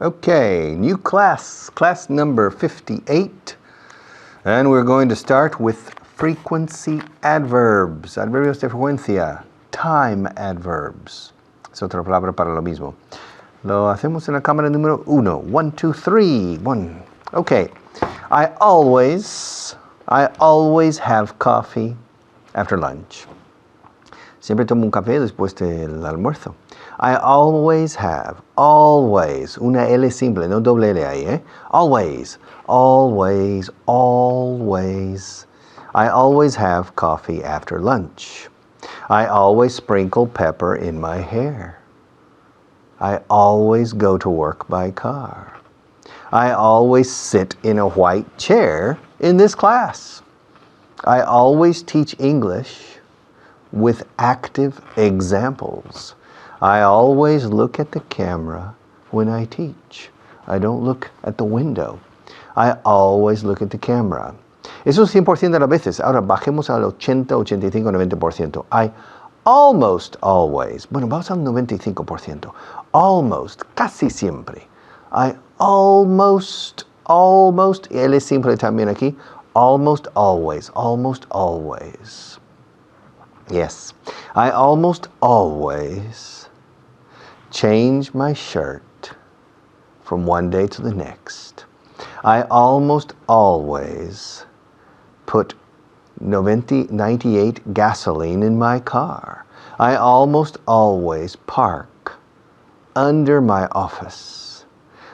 Okay, new class number 58. And we're going to start with frequency adverbs, adverbios de frecuencia, time adverbs. Es otra palabra para lo mismo. Lo hacemos en la cámara número 1. 1, 2, 3. 1. Okay. I always have coffee after lunch. Siempre tomo un café después del almuerzo. I always have, always, una L simple, no doble L ahí, ¿eh? Always. I always have coffee after lunch. I always sprinkle pepper in my hair. I always go to work by car. I always sit in a white chair in this class. I always teach English with active examples. I always look at the camera when I teach. I don't look at the window. I always look at the camera. Eso es 100% de las veces. Ahora bajemos al 80, 85, 90%. I almost always, bueno, vamos al 95%. Almost, casi siempre. I almost, L es simple también aquí. Almost always. Yes, I almost always change my shirt from one day to the next. I almost always put 98 gasoline in my car. I almost always park under my office.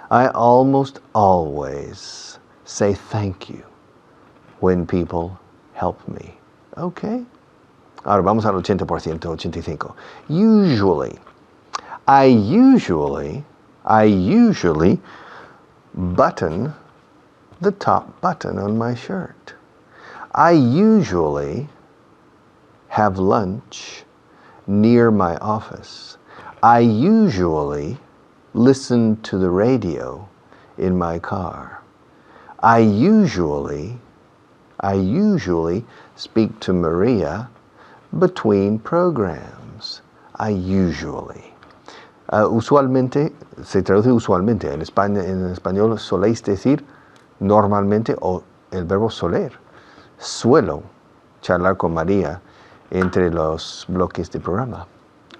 I almost always say thank you when people help me. Okay? Ahora vamos al 80%, 85%. I usually button the top button on my shirt. I usually have lunch near my office. I usually listen to the radio in my car. I usually speak to Maria between programs. I usually. Usualmente, se traduce usualmente. En español soléis decir normalmente o el verbo soler. Suelo charlar con María entre los bloques de programa.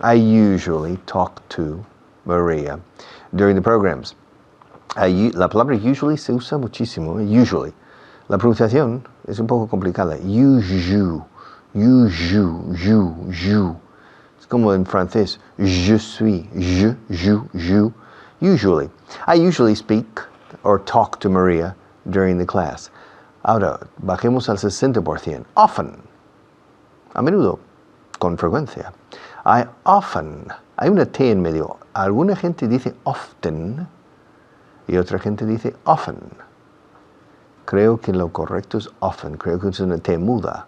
I usually talk to Maria during the programs. La palabra usually se usa muchísimo. Usually. La pronunciación es un poco complicada. You. Es como en francés. Je suis. You. Usually. I usually speak or talk to Maria during the class. Ahora, bajemos al 60%. Often. A menudo. Con frecuencia. I often. Hay una T en medio. Alguna gente dice often y otra gente dice often. Creo que lo correcto es often. Creo que es una T muda.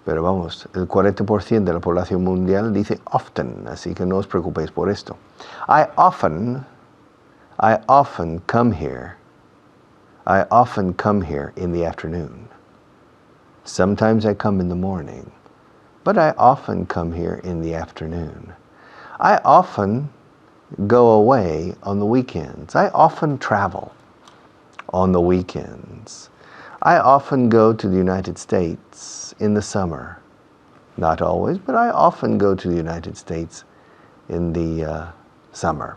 Pero vamos, el 40% de la población mundial dice often, así que no os preocupéis por esto. I often come here. I often come here in the afternoon. Sometimes I come in the morning, but I often come here in the afternoon. I often go away on the weekends. I often travel on the weekends. I often go to the United States in the summer. Not always, but I often go to the United States in the summer.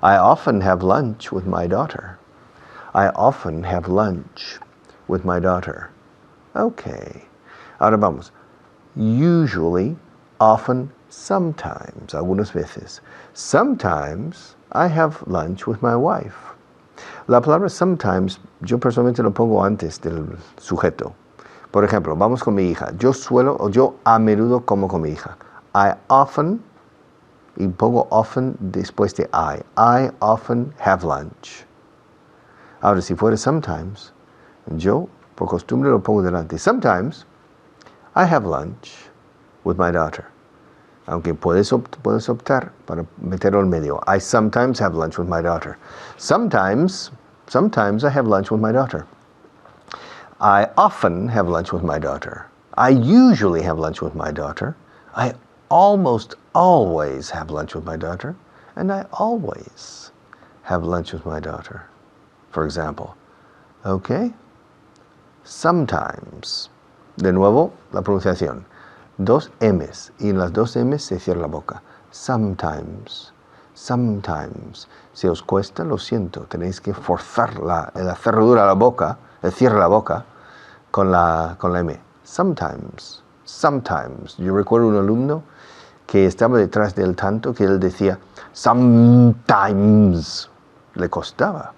I often have lunch with my daughter. I often have lunch with my daughter. Okay. Ahora vamos. Usually, often, sometimes, algunas veces. Sometimes I have lunch with my wife. La palabra sometimes, yo personalmente lo pongo antes del sujeto. Por ejemplo, vamos con mi hija. Yo a menudo como con mi hija. I often, y pongo often después de I. I often have lunch. Ahora, si fuera sometimes, yo por costumbre lo pongo delante. Sometimes I have lunch with my daughter. Aunque puedes optar para meterlo en medio. I sometimes have lunch with my daughter. Sometimes I have lunch with my daughter. I often have lunch with my daughter. I usually have lunch with my daughter. I almost always have lunch with my daughter. And I always have lunch with my daughter, for example. Okay? Sometimes. De nuevo, la pronunciación. Dos M's, y en las dos M's se cierra la boca. Sometimes. Sometimes. Si os cuesta, lo siento. Tenéis que forzar la cerradura de la boca, el cierre de la boca, con la M. Sometimes. Sometimes. Yo recuerdo un alumno que estaba detrás del tanto que él decía sometimes. Le costaba.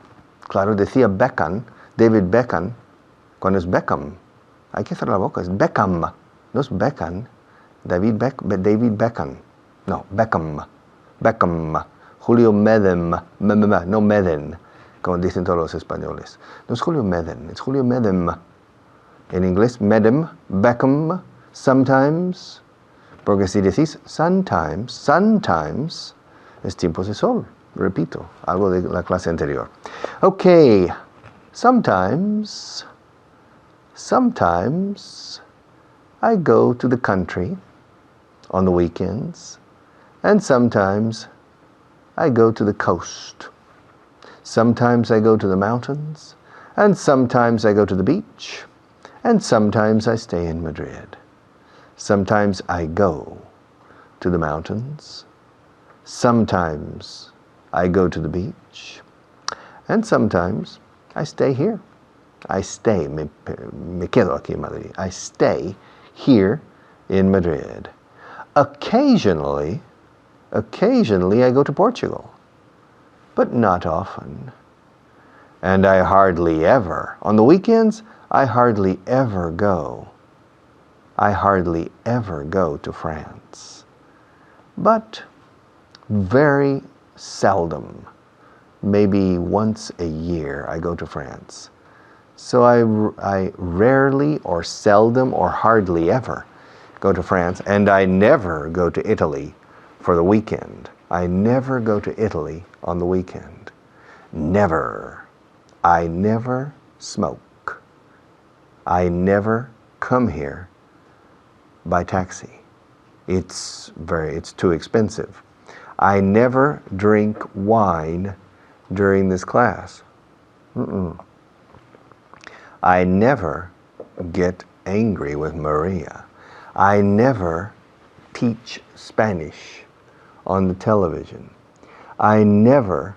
Claro, decía Beckham, David Beckham, cuando es Beckham. Hay que cerrar la boca, es Beckham. No es Beckham. David Beckham. No, Beckham. Beckham. Julio Medem. No Meden, como dicen todos los españoles. No es Julio Meden, es Julio Medem. En inglés, Medem, Beckham, sometimes. Porque si decís sometimes, es tiempos de sol. Repito, algo de la clase anterior. Okay, sometimes I go to the country on the weekends, and sometimes I go to the coast. Sometimes I go to the mountains, and sometimes I go to the beach, and sometimes I stay in Madrid. Sometimes I go to the mountains, sometimes I go to the beach, and sometimes I stay here. I stay, me quedo aquí en Madrid. I stay here in Madrid. Occasionally I go to Portugal, but not often. And I hardly ever, on the weekends, I hardly ever go to France. But very seldom, maybe once a year, I go to France. So I rarely or seldom or hardly ever go to France, and I never go to Italy for the weekend. I never go to Italy on the weekend. Never. I never smoke. I never come here by taxi. It's too expensive. I never drink wine during this class. I never get angry with Maria. I never teach Spanish on the television. I never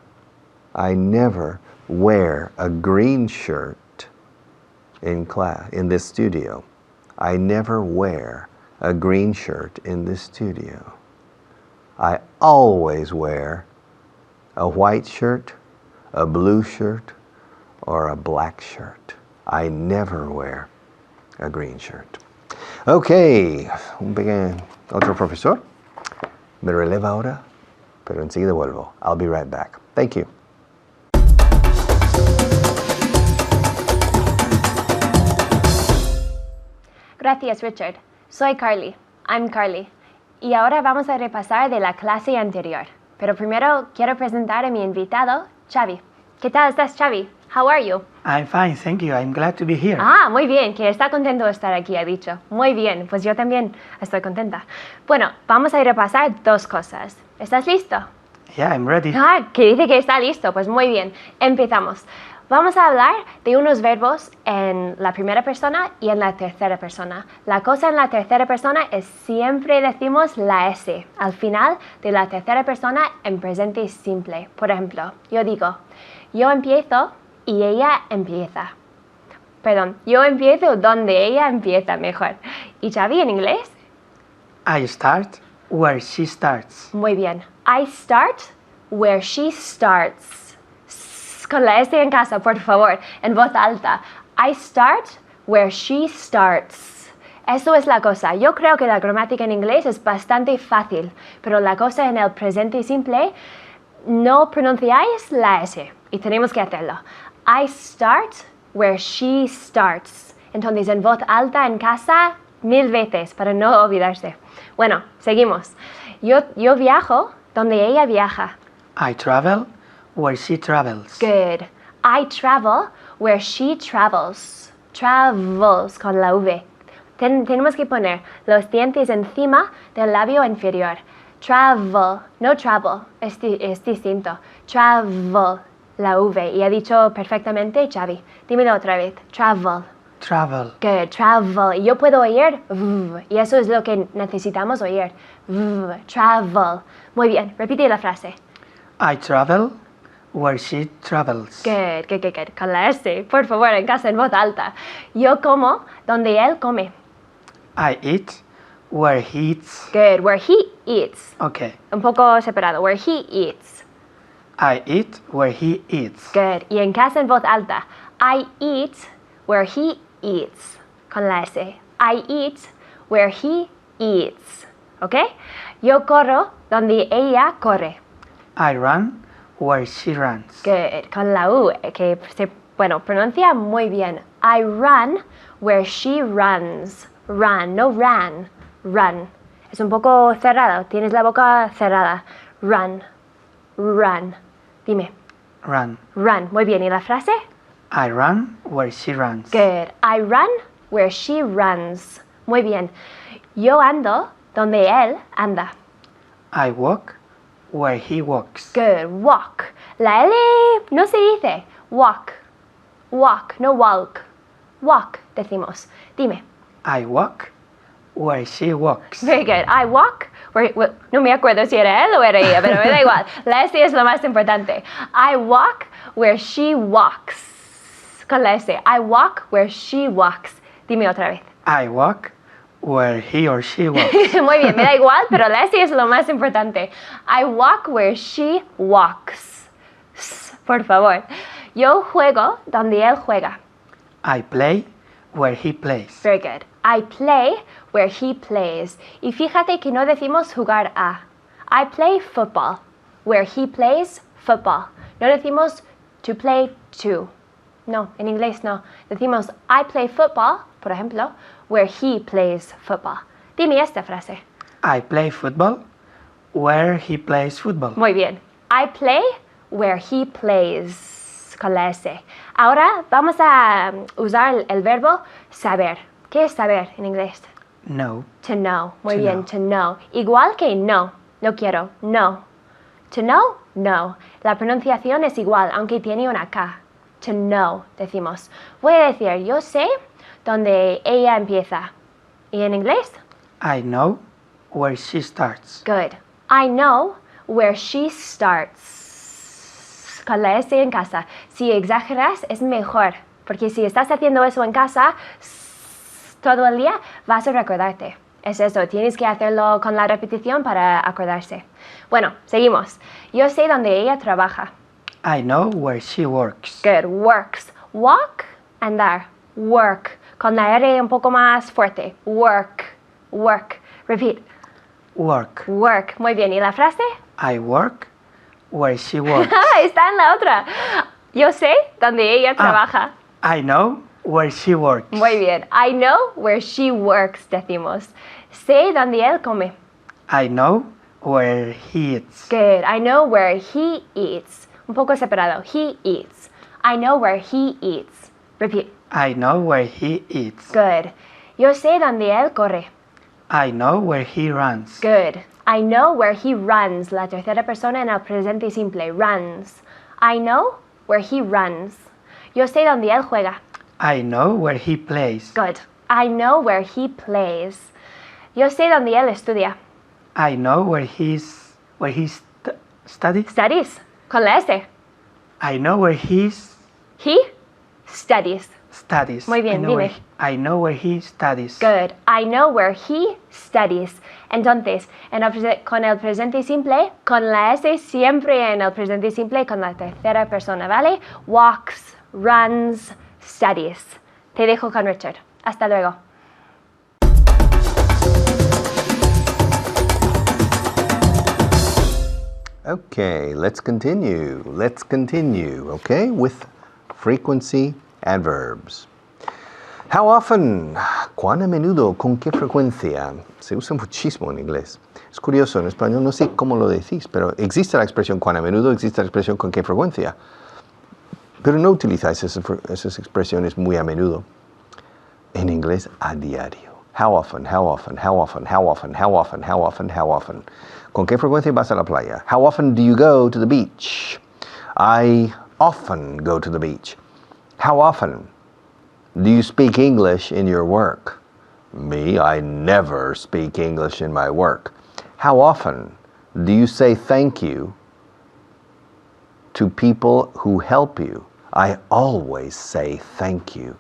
wear a green shirt in class, in this studio. I never wear a green shirt in this studio. I always wear a white shirt, a blue shirt, or a black shirt. I never wear a green shirt. Okay, otro profesor me releva ahora, pero enseguida vuelvo. I'll be right back. Thank you. Gracias, Richard. Soy Carly. I'm Carly. Y ahora vamos a repasar de la clase anterior. Pero primero quiero presentar a mi invitado, Xavi. ¿Qué tal estás, Xavi? How are you? I'm fine, thank you. I'm glad to be here. Ah, muy bien, que está contento de estar aquí, ha dicho. Muy bien, pues yo también estoy contenta. Bueno, vamos a repasar dos cosas. ¿Estás listo? Yeah, I'm ready. Ah, que dice que está listo. Pues muy bien, empezamos. Vamos a hablar de unos verbos en la primera persona y en la tercera persona. La cosa en la tercera persona es siempre decimos la S al final de la tercera persona en presente simple. Por ejemplo, yo digo, yo empiezo y ella empieza. Perdón, yo empiezo donde ella empieza, mejor. ¿Y Xavi en inglés? I start where she starts. Muy bien. I start where she starts. Con la S en casa, por favor, en voz alta. I start where she starts. Eso es la cosa. Yo creo que la gramática en inglés es bastante fácil, pero la cosa en el presente simple, no pronunciáis la S y tenemos que hacerlo. I start where she starts. Entonces, en voz alta en casa, 1000 veces para no olvidarse. Bueno, seguimos. Yo viajo donde ella viaja. I travel where she travels. Good. I travel where she travels. Travels con la V. Tenemos que poner los dientes encima del labio inferior. Travel, no travel, es distinto. Travel, la V. Y ha dicho perfectamente Xavi. Dímelo otra vez. Travel. Travel. Good, travel. Y yo puedo oír v, y eso es lo que necesitamos oír. V, travel. Muy bien, repite la frase. I travel where she travels. Good. Con la S, por favor, en casa, en voz alta. Yo como donde él come. I eat where he eats. Good, where he eats. Okay. Un poco separado, where he eats. I eat where he eats. Good. Y en casa, en voz alta. I eat where he eats. Con la S. I eat where he eats. ¿Ok? Yo corro donde ella corre. I run where she runs. Good. Con la U, que pronuncia muy bien. I run where she runs. Run, no ran. Run. Es un poco cerrado. Tienes la boca cerrada. Run. Run. Dime. Run. Run. Muy bien. ¿Y la frase? I run where she runs. Good. I run where she runs. Muy bien. Yo ando donde él anda. I walk where he walks. Good. Walk. La L no se dice. Walk. Walk, no walk. Walk, decimos. Dime. I walk where she walks. Very good. I walk where... well, no me acuerdo si era él o era ella, pero me da igual. La S es lo más importante. I walk where she walks. Con la S. I walk where she walks. Dime otra vez. I walk where he or she walks. Muy bien, me da igual, pero la S es lo más importante. I walk where she walks. Por favor. Yo juego donde él juega. I play where he plays. Very good. I play where he plays. Y fíjate que no decimos jugar a. I play football where he plays football. No decimos to play to. No, en inglés no. Decimos I play football, por ejemplo, where he plays football. Dime esta frase. I play football where he plays football. Muy bien. I play where he plays. Con la S. Ahora vamos a usar el verbo saber. ¿Qué es saber en inglés? No. To know. Muy To bien, know. to know. Igual que no. No quiero. No. To know, no. La pronunciación es igual, aunque tiene una K. To know, decimos. Voy a decir, yo sé dónde ella empieza. ¿Y en inglés? I know where she starts. Good. I know where she starts. Con la S en casa. Si exageras, es mejor. Porque si estás haciendo eso en casa, todo el día vas a recordarte. Es eso, tienes que hacerlo con la repetición para acordarse. Bueno, seguimos. Yo sé dónde ella trabaja. I know where she works. Good. Works. Walk, andar. Work. Con la R un poco más fuerte. Work. Work. Repeat. Work. Work. Muy bien. ¿Y la frase? I work where she works. Está en la otra. Yo sé dónde ella trabaja. I know where she works. Muy bien. I know where she works, decimos. Sé dónde él come. I know where he eats. Good. I know where he eats. Un poco separado. He eats. I know where he eats. Repeat. I know where he eats. Good. Yo sé dónde él corre. I know where he runs. Good. I know where he runs. La tercera persona en el presente simple. Runs. I know where he runs. Yo sé dónde él juega. I know where he plays. Good. I know where he plays. Yo sé dónde él estudia. I know where he studies. Studies. Con la S. I know where he He studies. studies. Muy bien, dime. I know where he studies. Good. I know where he studies. Entonces, con el presente simple, con la S siempre en el presente simple con la tercera persona, ¿vale? Walks, runs, studies. Te dejo con Richard. Hasta luego. Okay, let's continue. Let's continue, okay, with frequency adverbs. How often? ¿Cuán a menudo? ¿Con qué frecuencia? Se usa muchísimo en inglés. Es curioso, en español no sé cómo lo decís, pero existe la expresión cuán a menudo, existe la expresión con qué frecuencia. Pero no utilizáis esas expresiones muy a menudo. En inglés, a diario. How often, how often, how often, how often, how often, how often, how often. ¿Con qué frecuencia vas a la playa? How often do you go to the beach? I often go to the beach. How often do you speak English in your work? Me, I never speak English in my work. How often do you say thank you to people who help you? I always say thank you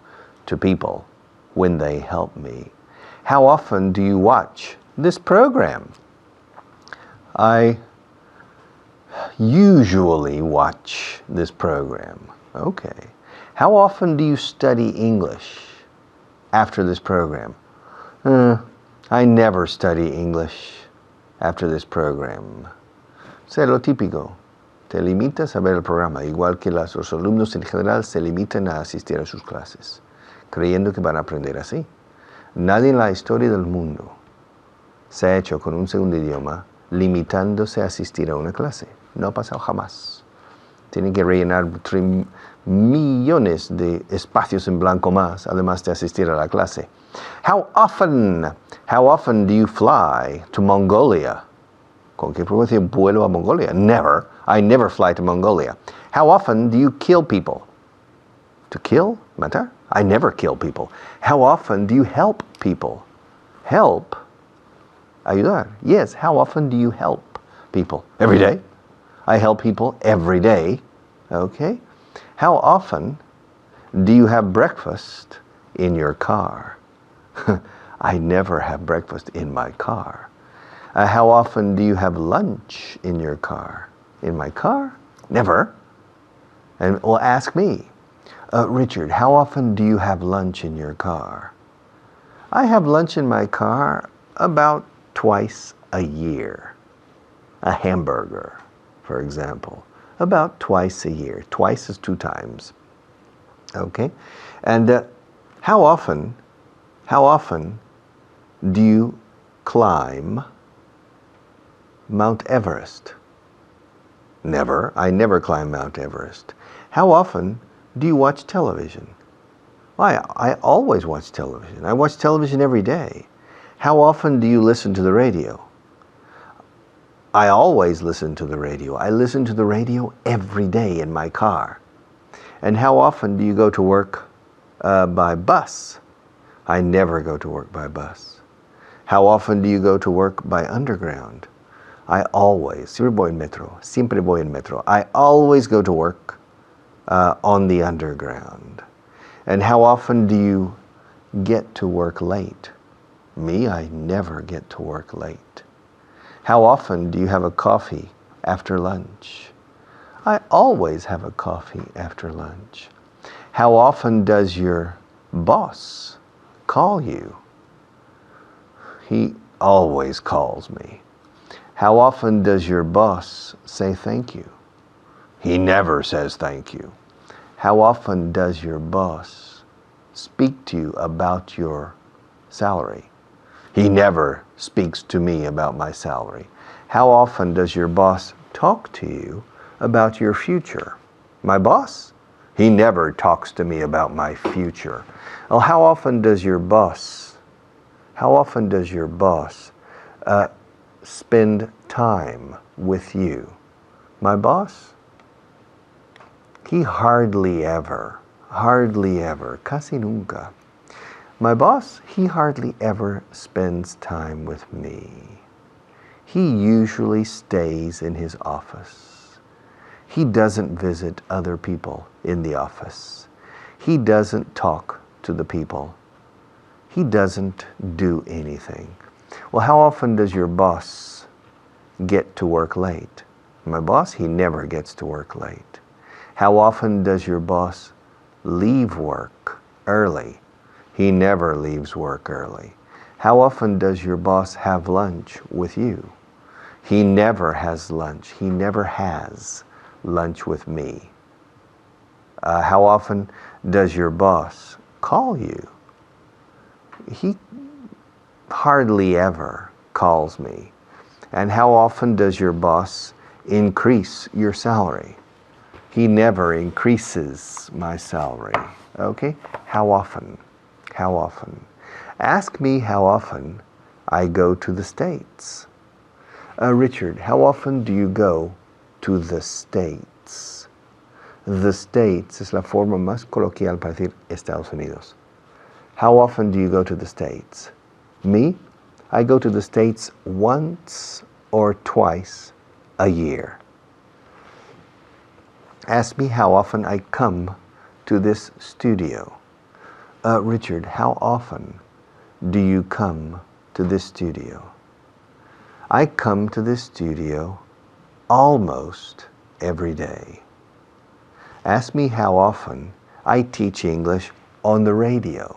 to people when they help me. How often do you watch this program? I usually watch this program. Okay. How often do you study English after this program? I never study English after this program. Sé lo típico. Te limitas a ver el programa, igual que los alumnos en general se limitan a asistir a sus clases, creyendo que van a aprender así. Nadie en la historia del mundo se ha hecho con un segundo idioma limitándose a asistir a una clase. No ha pasado jamás. Tienen que rellenar millones de espacios en blanco más, además de asistir a la clase. How often do you fly to Mongolia? ¿Con qué frecuencia vuelo a Mongolia? Never. I never fly to Mongolia. How often do you kill people? To kill? Matar? I never kill people. How often do you help people? Help? Ayudar. Yes. How often do you help people? Every day. I help people every day. Okay. How often do you have breakfast in your car? I never have breakfast in my car. How often do you have lunch in your car? In my car? Never. And well, ask me, Richard, how often do you have lunch in your car? I have lunch in my car about twice a year. A hamburger, for example, about twice a year. Twice is 2 times. Okay? And how often do you climb Mount Everest? Never. I never climb Mount Everest. How often do you watch television? I always watch television. I watch television every day. How often do you listen to the radio? I always listen to the radio. I listen to the radio every day in my car. And how often do you go to work by bus? I never go to work by bus. How often do you go to work by underground? I always, siempre voy en metro, siempre voy en metro. I always go to work on the underground. And how often do you get to work late? Me, I never get to work late. How often do you have a coffee after lunch? I always have a coffee after lunch. How often does your boss call you? He always calls me. How often does your boss say thank you? He never says thank you. How often does your boss speak to you about your salary? He never speaks to me about my salary. How often does your boss talk to you about your future? My boss? He never talks to me about my future. Well, how often does your boss spend time with you? My boss? He hardly ever, casi nunca. My boss, he hardly ever spends time with me. He usually stays in his office. He doesn't visit other people in the office. He doesn't talk to the people. He doesn't do anything. Well, how often does your boss get to work late? My boss, he never gets to work late. How often does your boss leave work early? He never leaves work early. How often does your boss have lunch with you? He never has lunch. He never has lunch with me. How often does your boss call you? He hardly ever calls me. And how often does your boss increase your salary? He never increases my salary. Okay? How often? How often? Ask me how often I go to the States. Richard, how often do you go to the States? The States es la forma más coloquial para decir Estados Unidos. How often do you go to the States? Me? I go to the States once or twice a year. Ask me how often I come to this studio. Richard, how often do you come to this studio? I come to this studio almost every day. Ask me how often I teach English on the radio.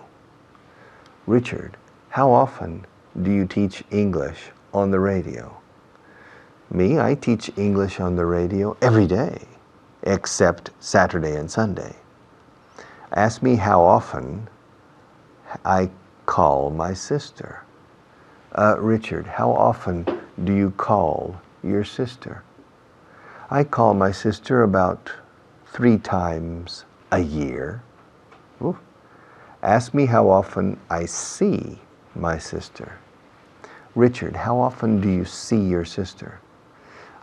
Richard, how often do you teach English on the radio? Me, I teach English on the radio every day, except Saturday and Sunday. Ask me how often I call my sister. Richard, how often do you call your sister? I call my sister about 3 times a year. Ooh. Ask me how often I see my sister. Richard, how often do you see your sister?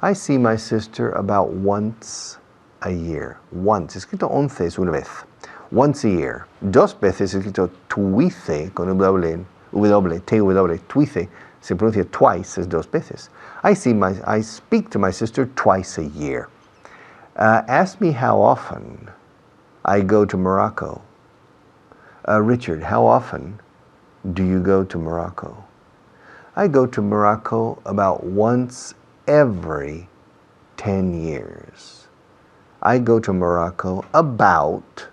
I see my sister about once a year. Once, escrito 11 es una vez. Once a year. 2 veces escrito twice con W, T-W, twice, se pronuncia twice, es 2 veces. I speak to my sister twice a year. Ask me how often I go to Morocco. Richard, how often do you go to Morocco? I go to Morocco about once every 10 years. I go to Morocco about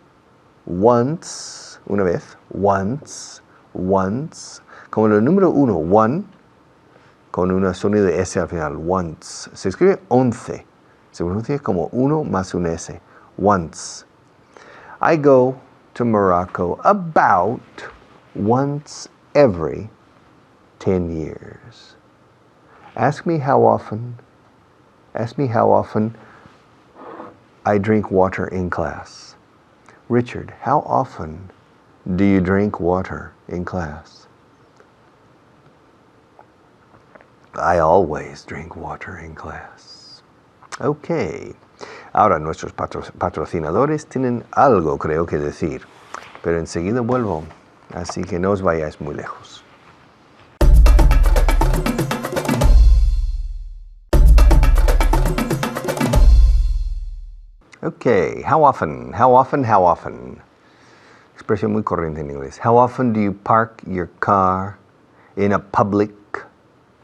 once, una vez, once, como el número 1, one, con un sonido de S al final, once. Se escribe 11, se pronuncia como 1 más un S, once. I go to Morocco about once every 10 years. Ask me how often I drink water in class. Richard, how often do you drink water in class? I always drink water in class. Okay. Ahora nuestros patrocinadores tienen algo, creo que decir, pero enseguida vuelvo, así que no os vayáis muy lejos. Okay, how often? Expresión muy corriente en inglés. How often do you park your car in a public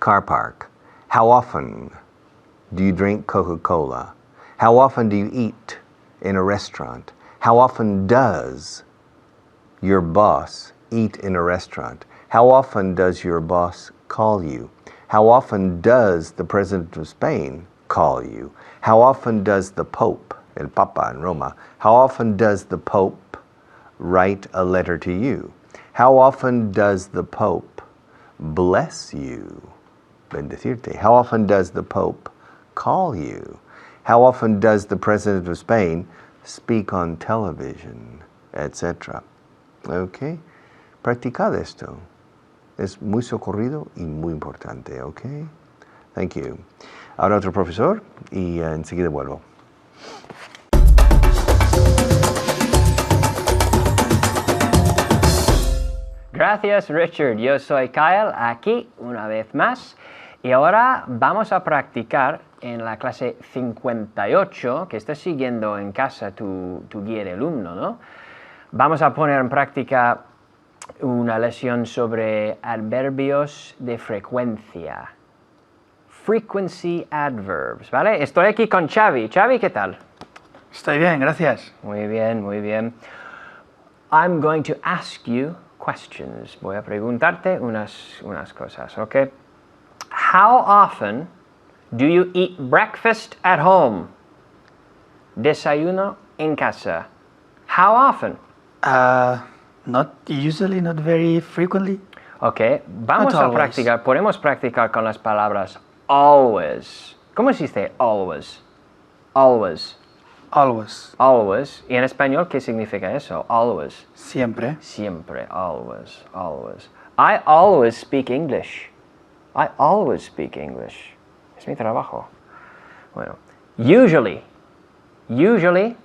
car park? How often do you drink Coca-Cola? How often do you eat in a restaurant? How often does your boss eat in a restaurant? How often does your boss call you? How often does the President of Spain call you? How often does the Pope, el Papa in Roma, how often does the Pope write a letter to you? How often does the Pope bless you? Bendecirte. How often does the Pope call you? How often does the President of Spain speak on television, etc.? Okay. Practicad esto. Es muy socorrido y muy importante, okay? Thank you. Ahora otro profesor y enseguida vuelvo. Gracias, Richard. Yo soy Kyle, aquí una vez más. Y ahora vamos a practicar en la clase 58, que estás siguiendo en casa tu guía de alumno, ¿no? Vamos a poner en práctica una lección sobre adverbios de frecuencia. Frequency adverbs, ¿vale? Estoy aquí con Xavi. Xavi, ¿qué tal? Estoy bien, gracias. Muy bien, muy bien. I'm going to ask you questions. Voy a preguntarte unas cosas, ¿ok? How often do you eat breakfast at home? Desayuno en casa. How often? Not usually, not very frequently. Ok, vamos Not a always. practicar. Podemos practicar con las palabras always. ¿Cómo se dice always? Always. Always. Always. ¿Y en español qué significa eso? Always. Siempre. Siempre. Always. Always. I always speak English. I always speak English. Es mi trabajo. Bueno, usually. Usually,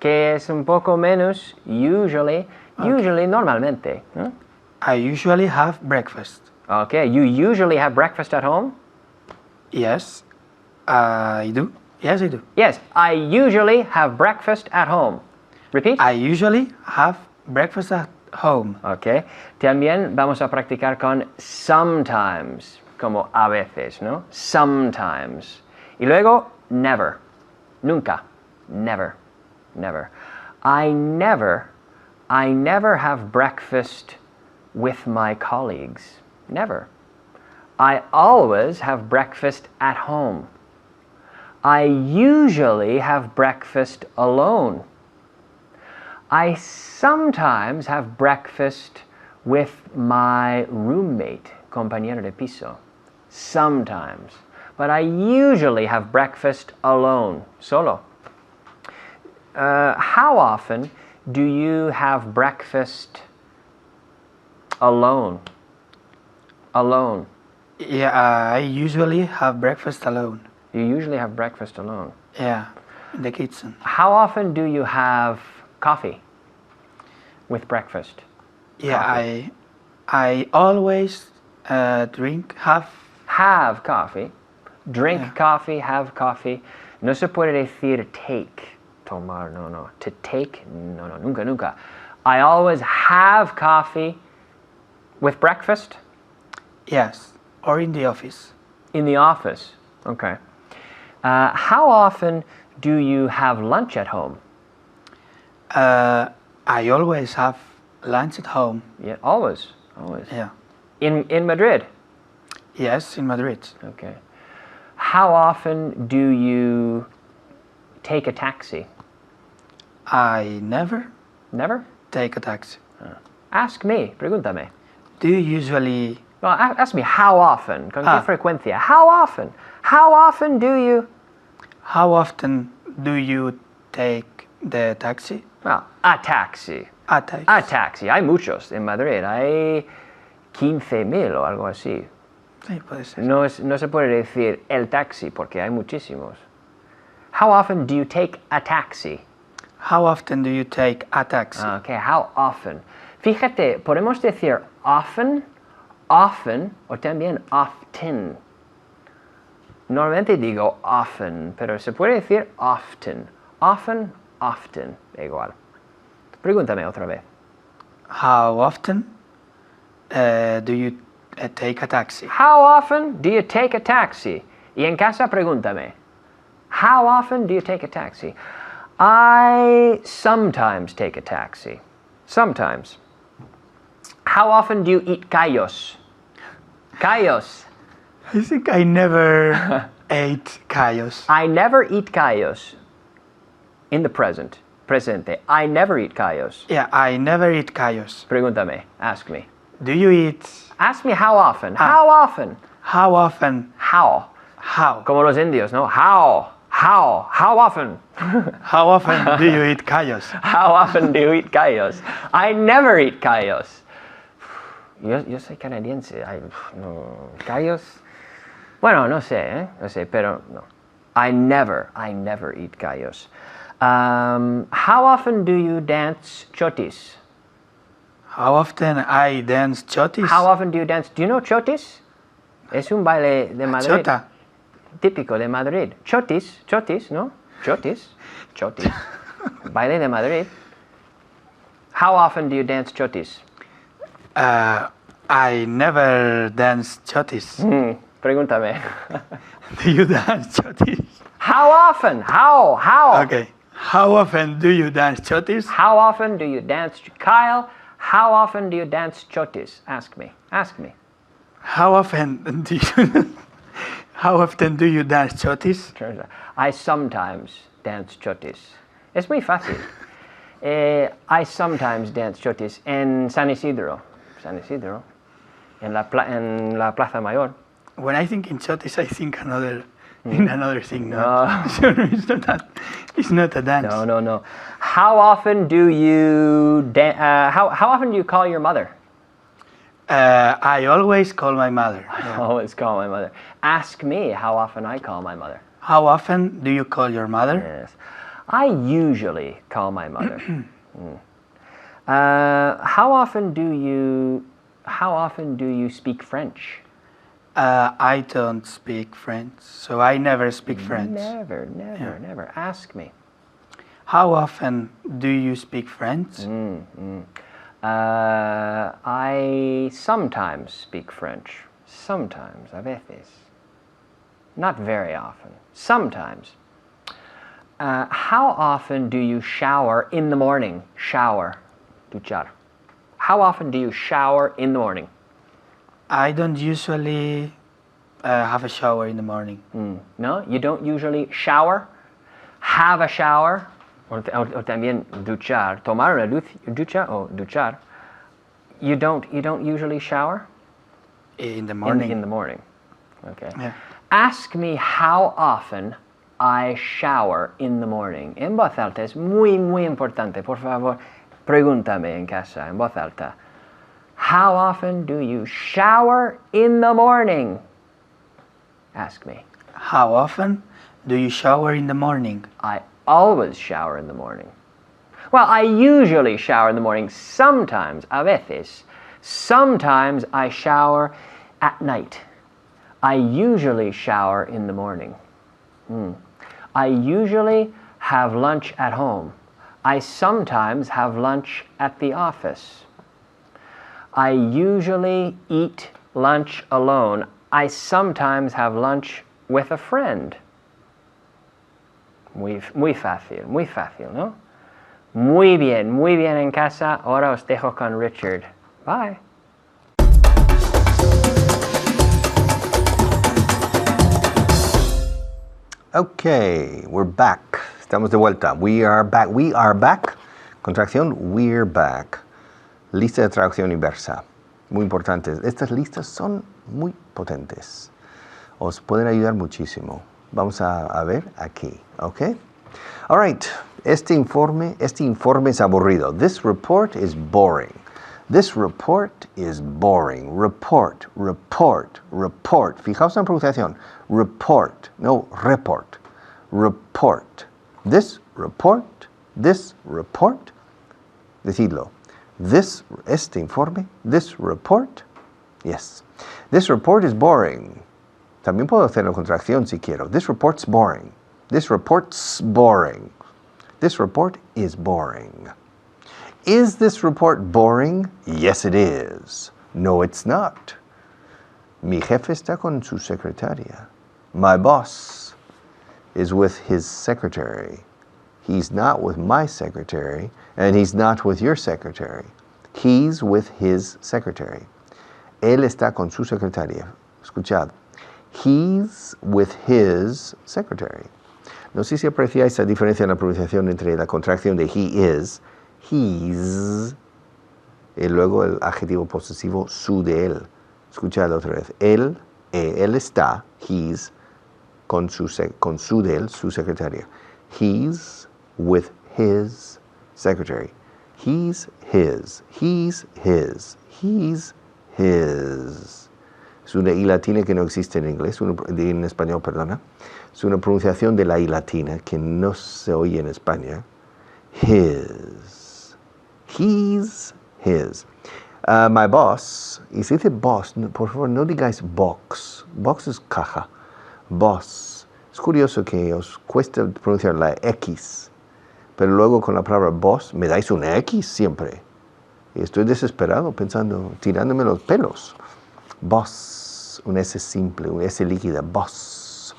que es un poco menos, usually. Okay. Usually, normalmente. ¿No? I usually have breakfast. Okay, you usually have breakfast at home? Yes, I do. Yes, I do. Yes, I usually have breakfast at home. Repeat. I usually have breakfast at home. Ok. También vamos a practicar con sometimes, como a veces, ¿no? Sometimes. Y luego, never. Nunca. Never. Never. I never have breakfast with my colleagues. Never. I always have breakfast at home. I usually have breakfast alone. I sometimes have breakfast with my roommate, compañero de piso. Sometimes. But I usually have breakfast alone, solo. How often do you have breakfast alone? Alone. Yeah, I usually have breakfast alone. You usually have breakfast alone. Yeah, in the kitchen. How often do you have coffee with breakfast? Yeah, Coffee. I always Have coffee. Drink Yeah. coffee, have coffee. No se puede decir take. Tomar, no. To take, no, nunca, nunca. I always have coffee with breakfast Yes, or in the office. in the office. Okay. How often do you have lunch at home? I always have lunch at home. Yeah, always. Yeah. In Madrid? Yes, in Madrid. Okay. How often do you take a taxi? I never Never? take a taxi. Ask me, pregúntame. Do you usually... No, ask me how often, con qué frecuencia. How often? How often do you... How often do you take the taxi? Well, a taxi. A taxi. A taxi. Hay muchos en Madrid. Hay 15,000 o algo así. Sí, puede ser. No se puede decir el taxi porque hay muchísimos. How often do you take a taxi? How often do you take a taxi? Okay, how often. Fíjate, podemos decir often, often o también often. Normalmente digo often, pero se puede decir often. Often, often, igual. Pregúntame otra vez. How often do you take a taxi? How often do you take a taxi? Y en casa pregúntame. How often do you take a taxi? I sometimes take a taxi. Sometimes. How often do you eat callos? Callos. I think I never ate callos. I never eat callos. In the present. Presente. I never eat callos. Yeah, I never eat callos. Pregúntame. Ask me. Do you eat... Ask me how often. How often? How often? How. How? Como los indios, ¿no? How. How often? How often do you eat callos? How often do you eat callos? I never eat callos. Yo soy canadiense. No, callos. Bueno, no sé, pero no. I never eat callos. How often do you dance chotis? How often I dance chotis? How often do you dance? Do you know chotis? Es un baile de Madrid. Chota. Típico de Madrid. Chotis, ¿no? Chotis. Baile de Madrid. How often do you dance chotis? I never dance chotis. Pregúntame. Do you dance chotis? How often? How? Okay. How often do you dance chotis? How often do you dance? Kyle, how often do you dance chotis? Ask me. How often do you... How often do you dance chotis? I sometimes dance chotis. Es muy fácil. I sometimes dance chotis en San Isidro, en la Plaza Mayor. When I think in chotis, I think in another thing. No. It's not a dance. No. How often do you how often do you call your mother? I always call my mother. I always call my mother. Ask me how often I call my mother. How often do you call your mother? Yes. I usually call my mother. How often do you speak French? I don't speak French, so I never speak French. Never. Ask me. How often do you speak French? I sometimes speak French. Sometimes, a veces. Not very often. Sometimes. How often do you shower in the morning? Shower. Duchar. How often do you shower in the morning? I don't usually have a shower in the morning. No, you don't usually shower. Have a shower. O también duchar. Tomar una ducha o duchar. You don't usually shower? In the morning. In the morning. Okay. Yeah. Ask me how often I shower in the morning. En voz alta es muy, muy importante. Por favor, pregúntame en casa, en voz alta. How often do you shower in the morning? Ask me. How often do you shower in the morning? I always shower in the morning. Well, I usually shower in the morning. Sometimes, a veces. Sometimes I shower at night. I usually shower in the morning. I usually have lunch at home. I sometimes have lunch at the office. I usually eat lunch alone. I sometimes have lunch with a friend. Muy fácil, ¿no? Muy bien en casa. Ahora os dejo con Richard. Bye. Okay, we're back. Estamos de vuelta. We are back. Contracción, we're back. Lista de traducción inversa. Muy importantes. Estas listas son muy potentes. Os pueden ayudar muchísimo. Vamos a ver aquí, ¿ok? All right. Este informe es aburrido. This report is boring. This report is boring. Report. Fijaos en la pronunciación. Report. No, report. Report. This report. Decidlo. Este informe. This report. Yes. This report is boring. También puedo hacer la contracción si quiero. This report's boring. This report's boring. This report is boring. Is this report boring? Yes, it is. No, it's not. Mi jefe está con su secretaria. My boss is with his secretary. He's not with my secretary, and he's not with your secretary. He's with his secretary. Él está con su secretaria. Escuchad. He's with his secretary. No sé si apreciáis esa diferencia en la pronunciación entre la contracción de he is, he's, y luego el adjetivo posesivo su de él. Escuchad otra vez. Él está, he's, con su de él, su secretaria. He's with his secretary. He's his. Es una I latina que no existe en inglés, en español, perdona. Es una pronunciación de la I latina que no se oye en España. His. He's his. My boss, y se dice boss, por favor no digáis box. Box es caja. Boss. Es curioso que os cuesta pronunciar la X, pero luego con la palabra boss me dais una X siempre. Y estoy desesperado pensando, tirándome los pelos. Boss, un S simple, un S líquida, boss.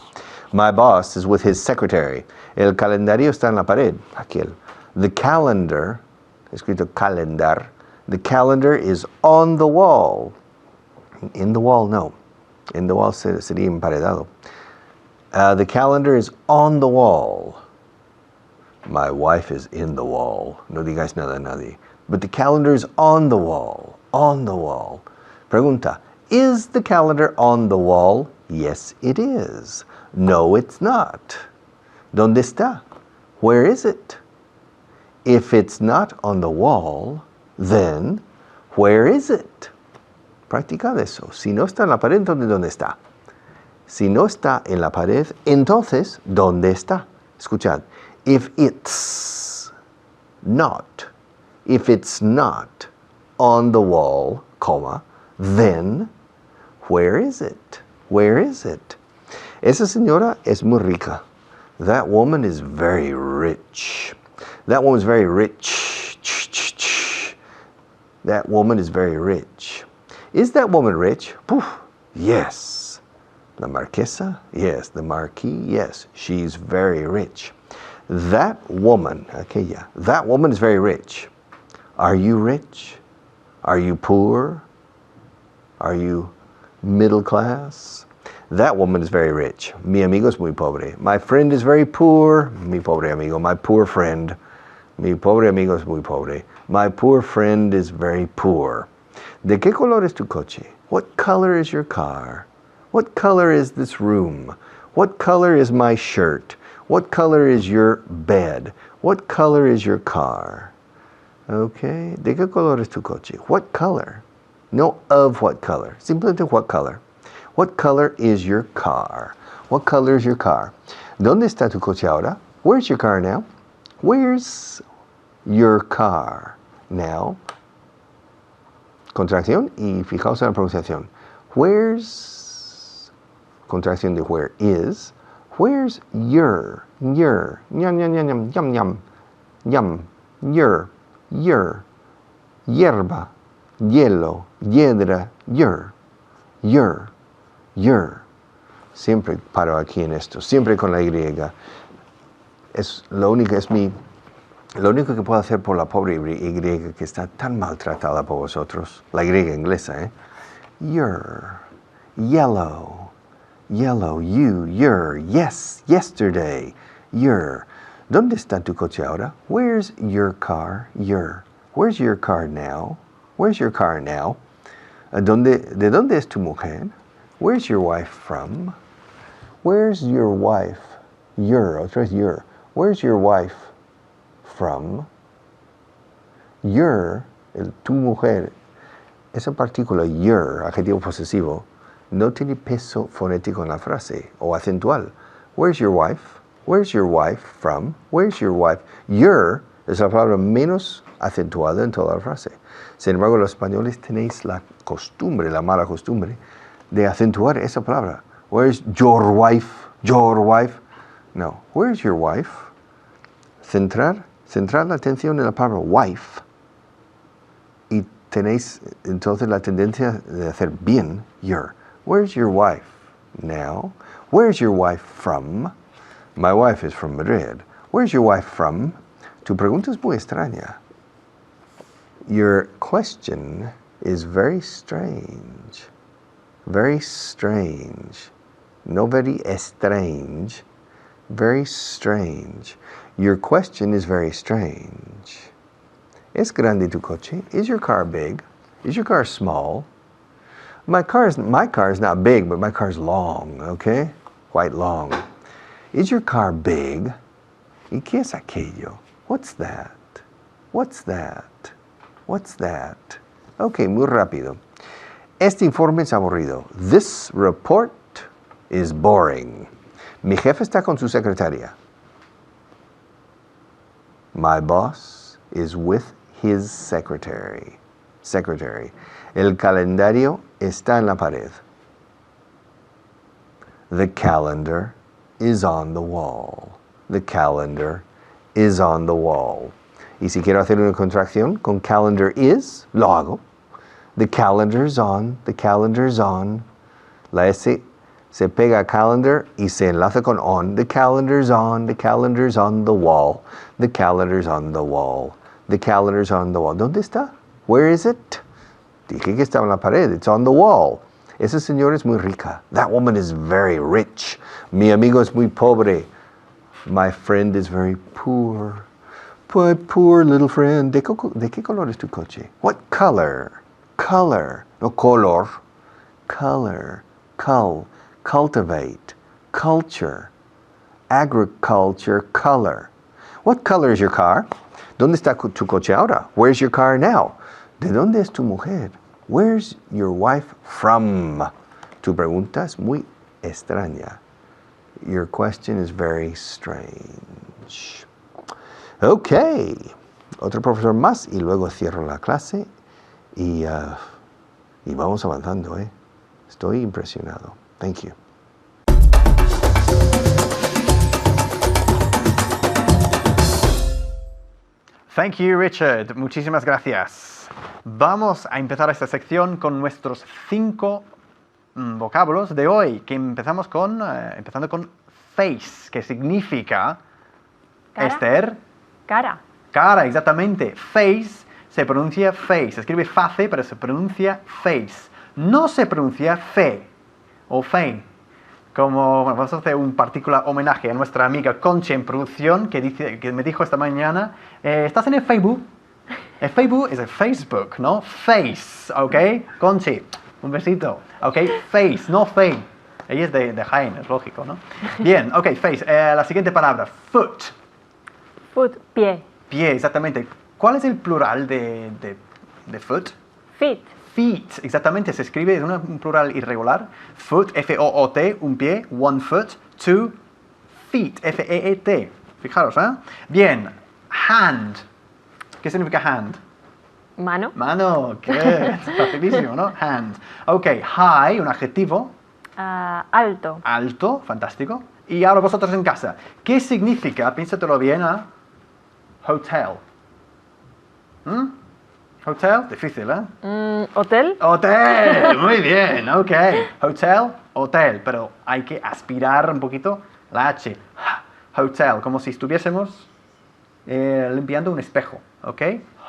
My boss is with his secretary. El calendario está en la pared, aquel. The calendar, escrito calendar, the calendar is on the wall. In the wall, no. In the wall sería emparedado. The calendar is on the wall. My wife is in the wall. No digáis nada a nadie. But the calendar is on the wall. On the wall. Pregunta. Is the calendar on the wall? Yes, it is. No, it's not. ¿Dónde está? Where is it? If it's not on the wall, then where is it? Practicad eso. Si no está en la pared, entonces ¿dónde está? Si no está en la pared, entonces ¿dónde está? Escuchad. If it's not on the wall, comma, then where is it? Where is it? Esa señora es muy rica. That woman is very rich. That woman is very rich. That woman is very rich. Is that woman rich? Poof. Yes. La marquesa? Yes. The marquis? Yes. She's very rich. That woman, aquella, that woman is very rich. Are you rich? Are you poor? Are you middle class? That woman is very rich. Mi amigo es muy pobre. My friend is very poor. Mi pobre amigo. My poor friend. Mi pobre amigo es muy pobre. My poor friend is very poor. ¿De qué color es tu coche? What color is your car? What color is this room? What color is my shirt? What color is your bed? What color is your car? Okay. ¿De qué color es tu coche? What color? No of what color. Simplemente what color. What color is your car? What color is your car? ¿Dónde está tu coche ahora? Where's your car now? Where's your car now? Contracción y fijaos en la pronunciación. Where's, contracción de where is. Where's your, yum, yum, yum, yum, yum, yum, yum, your, hierba, hielo, hiedra, your. Siempre paro aquí en esto, siempre con la Y. Es lo único que puedo hacer por la pobre Y que está tan maltratada por vosotros. La Y inglesa, ¿eh? Your, yellow, you, your, yes, yesterday, your. ¿Dónde está tu coche ahora? Where's your car? Your. Where's your car now? Where's your car now? ¿De dónde es tu mujer? Where's your wife from? Where's your wife? Your, otra vez your. Where's your wife from? Your, tu mujer, esa partícula your, adjetivo posesivo, no tiene peso fonético en la frase o acentual. Where's your wife? Where's your wife from? Where's your wife? Your es la palabra menos acentuada en toda la frase. Sin embargo, los españoles tenéis la costumbre, la mala costumbre, de acentuar esa palabra. Where's your wife? Your wife? No. Where's your wife? Centrar la atención en la palabra wife y tenéis entonces la tendencia de hacer bien your. Where's your wife now? Where's your wife from? My wife is from Madrid. Where's your wife from? Tu pregunta es muy extraña. Your question is very strange. Very strange. No very strange. Very strange. Your question is very strange. ¿Es grande tu coche? Is your car big? Is your car small? My car is not big, but my car is long, okay? Quite long. Is your car big? ¿Y qué es aquello? What's that? What's that? What's that? Okay, muy rápido. Este informe es aburrido. This report is boring. Mi jefe está con su secretaria. My boss is with his secretary. El calendario está en la pared. The calendar is on the wall. The calendar is on the wall. Y si quiero hacer una contracción con calendar is, lo hago. The calendar's on. The calendar's on. La S se pega a calendar y se enlaza con on. The calendar's on. The calendar's on the wall. The calendar's on the wall. The calendar's on the wall. ¿Dónde está? Where is it? Dije que estaba en la pared. It's on the wall. Esa señora es muy rica. That woman is very rich. Mi amigo es muy pobre. My friend is very poor. Poor little friend. ¿De qué color es tu coche? What color? Color. No color. Color. Cultivate. Culture. Agriculture. Color. What color is your car? ¿Dónde está tu coche ahora? Where's your car now? ¿De dónde es tu mujer? Where's your wife from? Tu pregunta es muy extraña. Your question is very strange. Okay. Otro profesor más y luego cierro la clase y vamos avanzando, ¿eh? Estoy impresionado. Thank you. Thank you, Richard. Muchísimas gracias. Vamos a empezar esta sección con nuestros 5 vocablos de hoy, que empezando con face, que significa, Cara. Esther, Cara. cara, exactamente. Face se pronuncia face, se escribe face, pero se pronuncia face. No se pronuncia fe o fe. Como, bueno, vamos a hacer un particular homenaje a nuestra amiga Conchi en producción, que me dijo esta mañana, ¿estás en el Facebook? El Facebook es el Facebook, ¿no? Face, ¿ok? Conchi, un besito, ¿ok? Face, no fe. Ella es de Jaén, es lógico, ¿no? Bien, ok, face. La siguiente palabra, foot. Foot, pie. Pie, exactamente. ¿Cuál es el plural de foot? Feet. Feet, exactamente, se escribe en un plural irregular. Foot, F-O-O-T, un pie, one foot, two feet, F-E-E-T. Fijaros, ¿eh? Bien, hand. ¿Qué significa hand? Mano. Mano, qué facilísimo, ¿no? Hand. Ok, high, un adjetivo. Alto. Alto, fantástico. Y ahora vosotros en casa, ¿qué significa, piénsatelo bien, hotel? Hotel, difícil, ¿eh? Hotel. Hotel, muy bien, ok. Hotel, hotel, pero hay que aspirar un poquito la H. Hotel, como si estuviésemos limpiando un espejo, ok.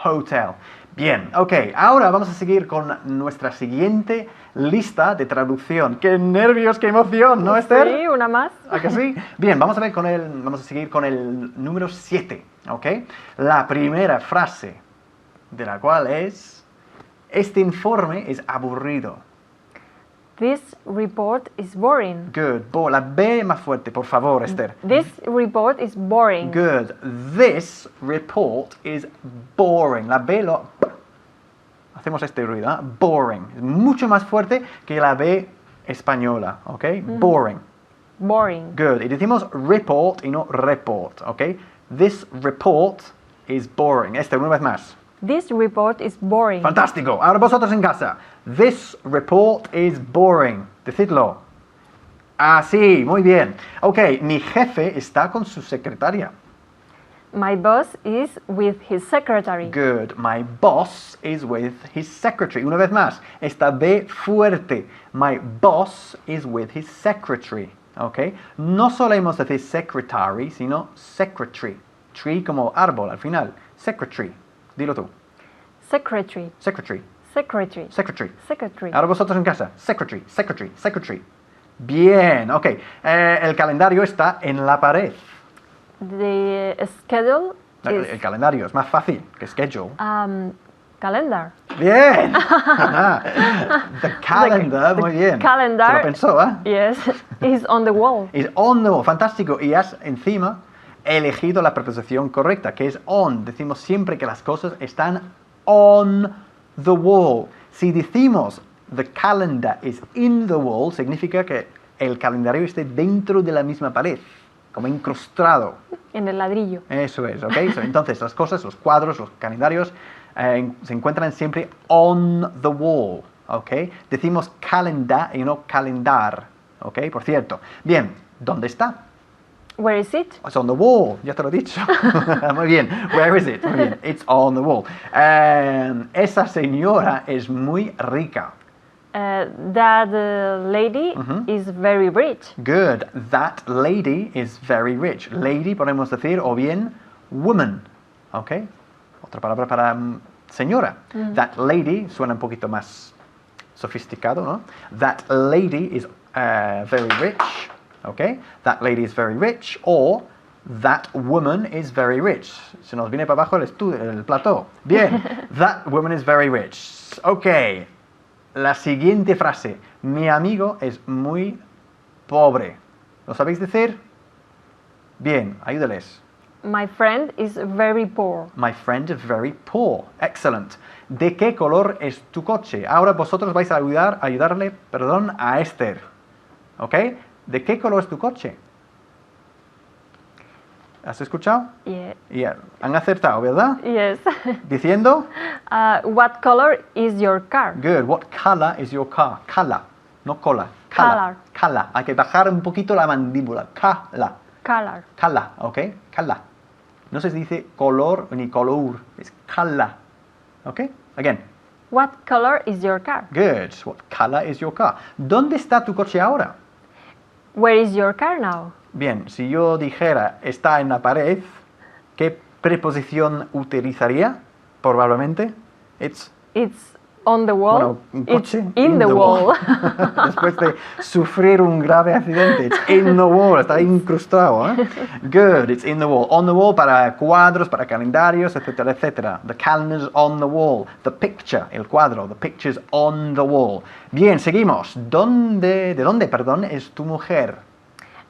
Hotel. Bien, ok, ahora vamos a seguir con nuestra siguiente lista de traducción. ¡Qué nervios, qué emoción! ¿No, Esther? Sí, una más. ¿A que sí? Bien, vamos a seguir con el número 7, ¿ok? La primera frase de la cual es, este informe es aburrido. This report is boring. Good. La B más fuerte, por favor, Esther. This report is boring. Good. This report is boring. La B hacemos este ruido, ¿eh? Boring. Es mucho más fuerte que la B española, ¿ok? Boring. Boring. Good. Y decimos report y no report, ¿ok? This report is boring. Esther, una vez más. This report is boring. Fantástico. Ahora vosotros en casa. This report is boring. Decidlo. Ah, sí, muy bien. Ok, mi jefe está con su secretaria. My boss is with his secretary. Good. My boss is with his secretary. Una vez más. Esta B fuerte. My boss is with his secretary. Ok. No solemos decir secretary, sino secretary. Tree como árbol al final. Secretary. Dilo tú. Secretary. Secretary. Secretary. Secretary. Secretary. Ahora vosotros en casa. Secretary, secretary, secretary. Bien, ok. El calendario está en la pared. The schedule is El calendario es más fácil que schedule. calendar. Bien. The calendar, muy bien. Calendar. Se lo pensó, ¿eh? Yes, is on the wall. Is on the wall. Fantástico. Y has encima elegido la preposición correcta, que es on. Decimos siempre que las cosas están on the wall. Si decimos the calendar is in the wall, significa que el calendario esté dentro de la misma pared, como incrustado. En el ladrillo. Eso es, ¿ok? Entonces las cosas, los cuadros, los calendarios se encuentran siempre on the wall, ¿ok? Decimos calendar y no calendar, ¿ok? Por cierto. Bien, ¿dónde está? Where is it? It's on the wall, ya te lo he dicho. Muy bien. Where is it? Muy bien. It's on the wall. Esa señora es muy rica. That lady is very rich. Good. That lady is very rich. Lady podemos decir o bien woman. ¿Ok? Otra palabra para señora. That lady suena un poquito más sofisticado, ¿no? That lady is very rich. Okay, that lady is very rich, or that woman is very rich. Se nos viene para abajo el plató. Bien, that woman is very rich. Ok, la siguiente frase. Mi amigo es muy pobre. ¿Lo sabéis decir? Bien, ayúdales. My friend is very poor. My friend is very poor. Excellent. ¿De qué color es tu coche? Ahora vosotros vais a ayudarle, a Esther. ¿Ok? ¿De qué color es tu coche? ¿Has escuchado? Yeah. Yeah. Han acertado, ¿verdad? Yes. Diciendo, What color is your car? good. What color is your car? Color, no cola. Color. Color. Hay que bajar un poquito la mandíbula. Color. Color. Color, ¿ok? Color. No se dice color ni color. Es color. ¿Ok? Again. What color is your car? Good. What color is your car? ¿Dónde está tu coche ahora? Where is your car now? Bien, si yo dijera está en la pared, ¿qué preposición utilizaría? Probablemente. It's on the wall. Bueno, un It's coche in the wall. Después de sufrir un grave accidente. It's in the wall. Está incrustado. ¿Eh? Good. It's in the wall. On the wall para cuadros, para calendarios, etcétera, etcétera. The calendar's on the wall. The picture, el cuadro. The picture's on the wall. Bien, seguimos. ¿De dónde, perdón, es tu mujer?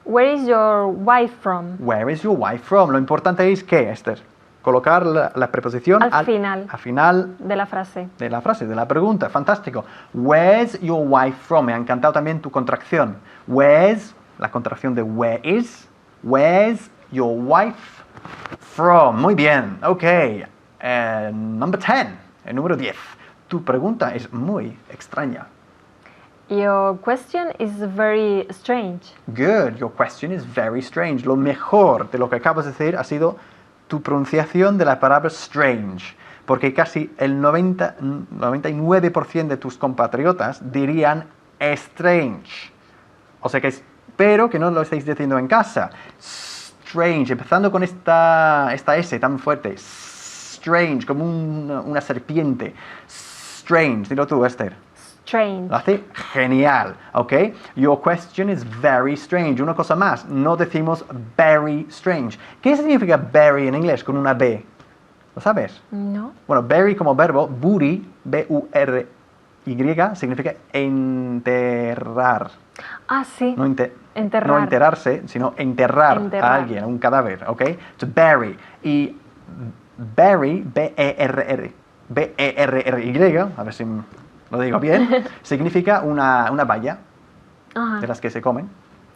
Where is your wife from? Where is your wife from? Lo importante es que, Esther, colocar la preposición Al final. Al final De la frase. de la frase, de la pregunta. Fantástico. Where's your wife from? Me ha encantado también tu contracción. Where's, la contracción de where is. Where's your wife from? Muy bien. Ok. Number 10. El número 10. Tu pregunta es muy extraña. Your question is very strange. Good. Your question is very strange. Lo mejor de lo que acabas de decir ha sido tu pronunciación de la palabra strange. Porque casi el 99% de tus compatriotas dirían strange. O sea que espero que no lo estéis diciendo en casa. Strange. Empezando con esta S tan fuerte. Strange. Como una serpiente. Strange. Dilo tú, Esther. Strange. Lo hace genial, ¿ok? Your question is very strange. Una cosa más, no decimos very strange. ¿Qué significa very en inglés con una B? ¿Lo sabes? No. Bueno, bury como verbo, bury, B-U-R-Y, significa enterrar. Ah, sí. No, Enterrar. no enterrarse, sino enterrar Enterrar. a alguien, a un cadáver, ¿ok? To bury. Y bury, B-E-R-R, B-E-R-R-Y, a ver si lo digo bien, significa una valla Ajá. de las que se comen.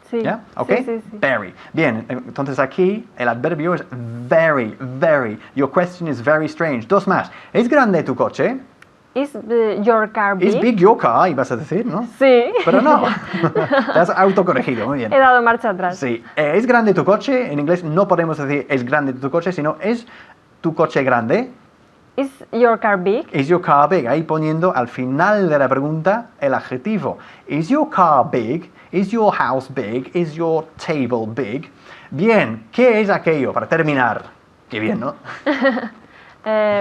Sí. ¿Ya? ¿Ok? Sí, sí, sí. Very. Bien, entonces aquí el adverbio es very, very. Your question is very strange. Dos más. ¿Es grande tu coche? Is your car big? Is big your car, ibas a decir, ¿no? Sí. Pero no. Te has autocorregido, muy bien. He dado marcha atrás. Sí. ¿Es grande tu coche? En inglés no podemos decir es grande tu coche, sino ¿es tu coche grande? Is your car big? Is your car big? Ahí poniendo al final de la pregunta el adjetivo. Is your car big? Is your house big? Is your table big? Bien, ¿qué es aquello? Para terminar. Qué bien, ¿no?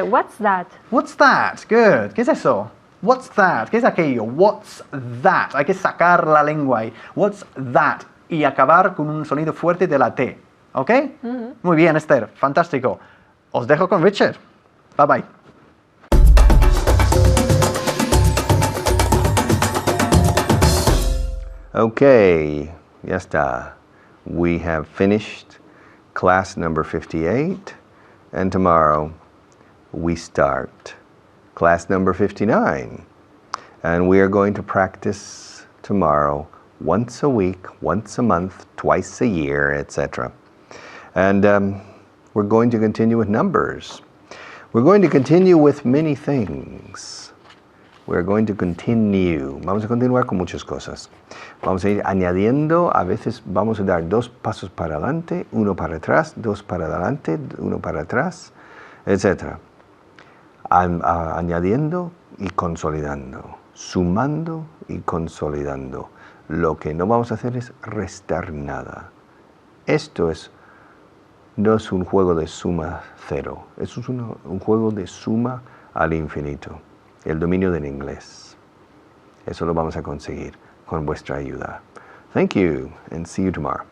What's that? What's that? Good. ¿Qué es eso? What's that? ¿Qué es aquello? What's that? Hay que sacar la lengua ahí. What's that? Y acabar con un sonido fuerte de la T. ¿Ok? Muy bien, Esther. Fantástico. Os dejo con Richard. Bye bye. Okay, ya está. We have finished class number 58, and tomorrow we start class number 59. And we are going to practice tomorrow once a week, once a month, twice a year, etc. And we're going to continue with numbers. We're going to continue with many things. We're going to continue. Vamos a continuar con muchas cosas. Vamos a ir añadiendo, a veces vamos a dar 2 pasos para adelante, 1 para atrás, 2 para adelante, 1 para atrás, etc. Añadiendo y consolidando, sumando y consolidando. Lo que no vamos a hacer es restar nada. Esto no es un juego de suma cero, es un juego de suma al infinito, el dominio del inglés. Eso lo vamos a conseguir con vuestra ayuda. Thank you and see you tomorrow.